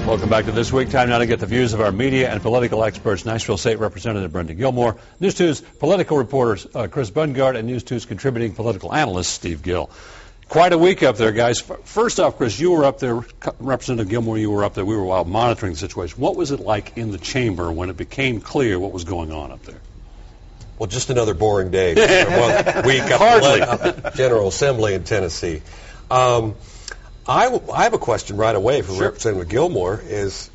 Welcome back to This Week. Time now to get the views of our media and political experts. Nashville State Representative Brenda Gilmore, News 2's political reporters Chris Bungard, and News 2's contributing political analyst Steve Gill. Quite a week up there, guys. First off, Chris, you were up there. Representative Gilmore, you were up there. We were out monitoring the situation. What was it like in the chamber when it became clear what was going on up there? Well, just another boring day. One week up the General Assembly in Tennessee. I have a question right away for Representative Gilmore is,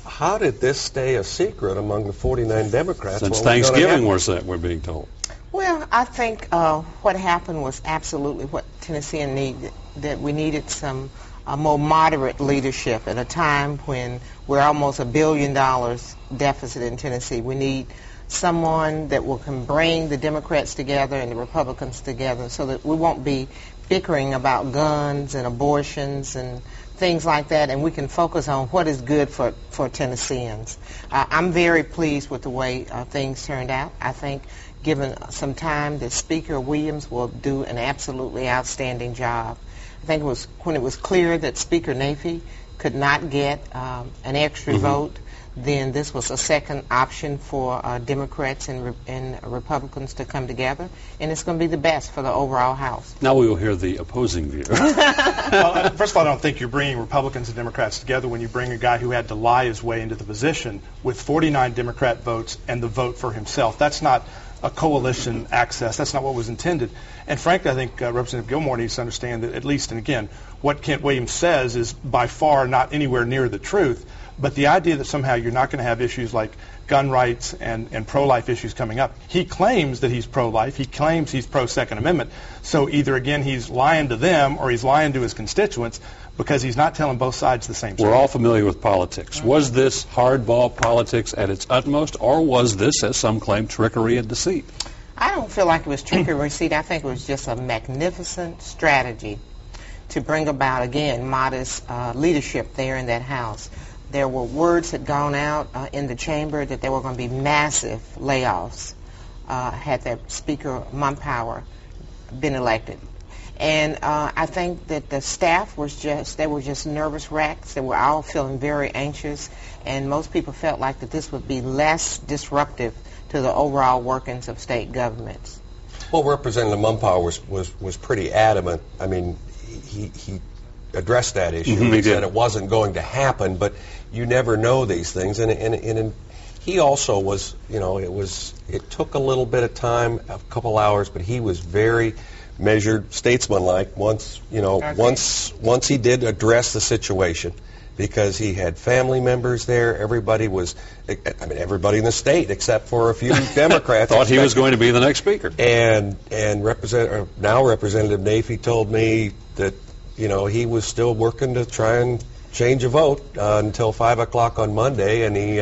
how did this stay a secret among the 49 Democrats? Since Thanksgiving, we're being told. Well, I think what happened was absolutely what Tennesseans needed, that we needed some more moderate leadership at a time when we're almost $1 billion deficit in Tennessee. We need someone that can bring the Democrats together and the Republicans together so that we won't be bickering about guns and abortions and things like that, and we can focus on what is good for Tennesseans. I'm very pleased with the way things turned out. I think given some time that Speaker Williams will do an absolutely outstanding job. I think it was when it was clear that Speaker Nafee could not get an extra vote, then this was a second option for Democrats and Republicans to come together, and it's going to be the best for the overall House. Now we will hear the opposing view. Well, first of all, I don't think you're bringing Republicans and Democrats together when you bring a guy who had to lie his way into the position with 49 Democrat votes and the vote for himself. That's not a coalition access. That's not what was intended. And frankly, I think Representative Gilmore needs to understand that at least, and again, what Kent Williams says is by far not anywhere near the truth. But the idea that somehow you're not going to have issues like gun rights and pro-life issues coming up. He claims that he's pro-life. He claims he's pro-Second Amendment. So either, again, he's lying to them or he's lying to his constituents because he's not telling both sides the same story. We're all familiar with politics. Was this hardball politics at its utmost, or was this, as some claim, trickery and deceit? I don't feel like it was trickery and deceit. I think it was just a magnificent strategy to bring about, again, modest leadership there in that House. There were words had gone out in the chamber that there were going to be massive layoffs had that Speaker Mumpower been elected. And I think that the staff was they were just nervous wrecks. They were all feeling very anxious, and most people felt like that this would be less disruptive to the overall workings of state governments. Well, Representative Mumpower was pretty adamant. I mean, he addressed that issue. He said it wasn't going to happen, but you never know these things. And he also was, it took a little bit of time, a couple hours, but he was very measured, statesmanlike once he did address the situation, because he had family members there. Everybody everybody in the state except for a few Democrats thought he was going to be the next speaker. And Representative Nafee told me that he was still working to try and change a vote until 5 o'clock on Monday, and he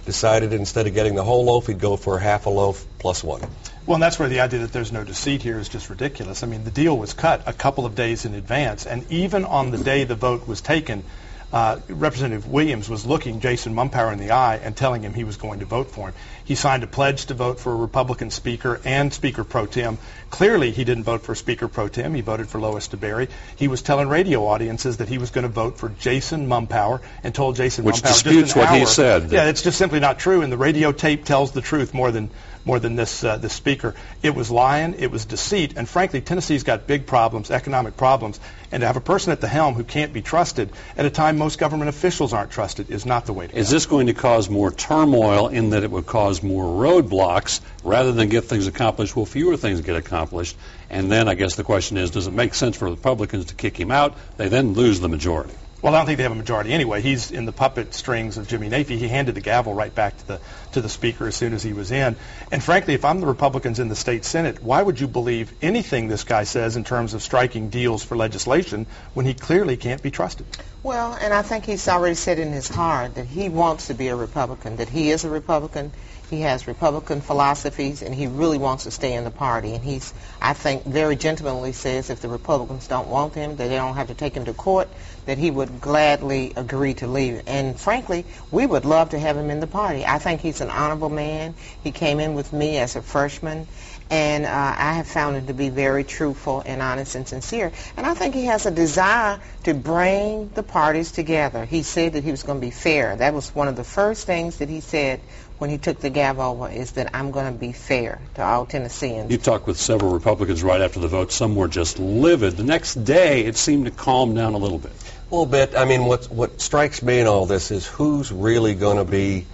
decided instead of getting the whole loaf, he'd go for half a loaf plus one. Well, and that's where the idea that there's no deceit here is just ridiculous. I mean, the deal was cut a couple of days in advance, and even on the day the vote was taken, Representative Williams was looking Jason Mumpower in the eye and telling him he was going to vote for him. He signed a pledge to vote for a Republican speaker and Speaker Pro Tem. Clearly, he didn't vote for Speaker Pro Tem. He voted for Lois DeBerry. He was telling radio audiences that he was going to vote for Jason Mumpower and told Jason Which Mumpower just an disputes what hour. he said. Yeah, it's just simply not true, and the radio tape tells the truth more than this speaker. It was lying, it was deceit, and frankly, Tennessee's got big problems, economic problems, and to have a person at the helm who can't be trusted at a time most government officials aren't trusted is not the way to go. Is this going to cause more turmoil in that it would cause more roadblocks rather than get things accomplished? Will fewer things get accomplished? And then I guess the question is, does it make sense for Republicans to kick him out? They then lose the majority. Well, I don't think they have a majority anyway. He's in the puppet strings of Jimmy Nafee. He handed the gavel right back to the speaker as soon as he was in. And frankly, if I'm the Republicans in the state Senate, why would you believe anything this guy says in terms of striking deals for legislation when he clearly can't be trusted? Well, and I think he's already said in his heart that he wants to be a Republican, that he is a Republican. He has Republican philosophies, and he really wants to stay in the party. And he's, I think, very gentlemanly says if the Republicans don't want him, that they don't have to take him to court, that he would gladly agree to leave. And frankly, we would love to have him in the party. I think he's an honorable man. He came in with me as a freshman, and I have found him to be very truthful and honest and sincere. And I think he has a desire to bring the parties together. He said that he was going to be fair. That was one of the first things that he said when he took the gavel over, is that I'm going to be fair to all Tennesseans. You talked with several Republicans right after the vote. Some were just livid. The next day, it seemed to calm down a little bit. A little bit. I mean, what strikes me in all this is who's really going to be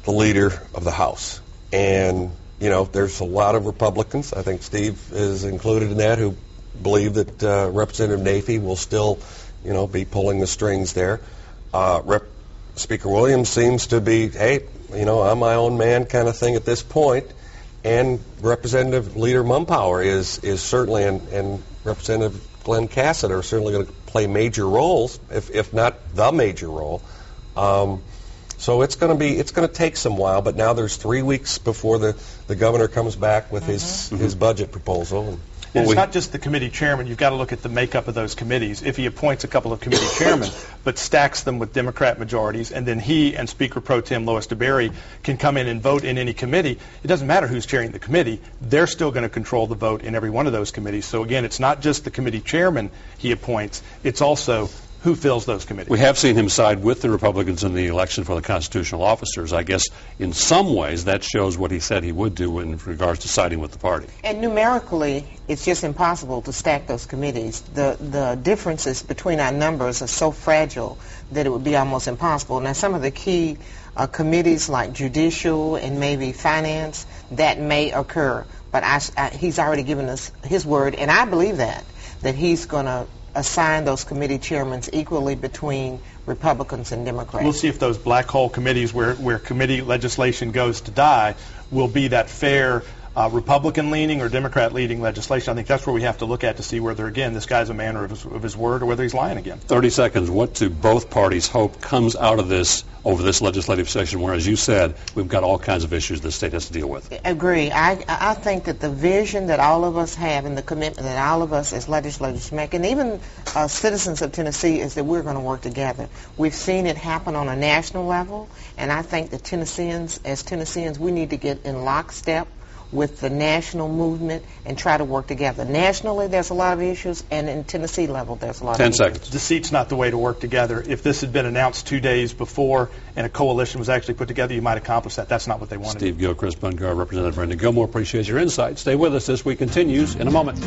the leader of the House. And, you know, there's a lot of Republicans, I think Steve is included in that, who believe that Representative Nafee will still, you know, be pulling the strings there. Speaker Williams seems to be, hey, you know, I'm my own man kind of thing at this point. And Representative Leader Mumpower is certainly, and Representative Glenn Cassett are certainly going to play major roles, if not the major role. So it's going to take some while, but now there's 3 weeks before the governor comes back with his budget proposal. And it's not just the committee chairman. You've got to look at the makeup of those committees. If he appoints a couple of committee chairmen, but stacks them with Democrat majorities, and then he and Speaker Pro Tem Lois DeBerry can come in and vote in any committee, it doesn't matter who's chairing the committee. They're still going to control the vote in every one of those committees. So again, it's not just the committee chairman he appoints. It's also who fills those committees. We have seen him side with the Republicans in the election for the constitutional officers. I guess in some ways that shows what he said he would do in regards to siding with the party. And numerically, it's just impossible to stack those committees. The differences between our numbers are so fragile that it would be almost impossible. Now, some of the key committees like judicial and maybe finance, that may occur. But he's already given us his word, and I believe that he's going to assign those committee chairmen equally between Republicans and Democrats. We'll see if those black hole committees where committee legislation goes to die will be that fair Republican-leaning or Democrat-leading legislation. I think that's where we have to look at to see whether, again, this guy's a man of his word or whether he's lying again. 30 seconds. What do both parties hope comes out of this over this legislative session where, as you said, we've got all kinds of issues the state has to deal with? I agree. I think that the vision that all of us have and the commitment that all of us as legislators make, and even citizens of Tennessee, is that we're going to work together. We've seen it happen on a national level, and I think that as Tennesseans, we need to get in lockstep with the national movement and try to work together. Nationally, there's a lot of issues, and in Tennessee level, there's a lot of issues. 10 seconds. Deceit's not the way to work together. If this had been announced 2 days before and a coalition was actually put together, you might accomplish that. That's not what they wanted. Steve Gill, Chris Bungard, Representative Brenda Gilmore, appreciate your insight. Stay with us. This week continues in a moment.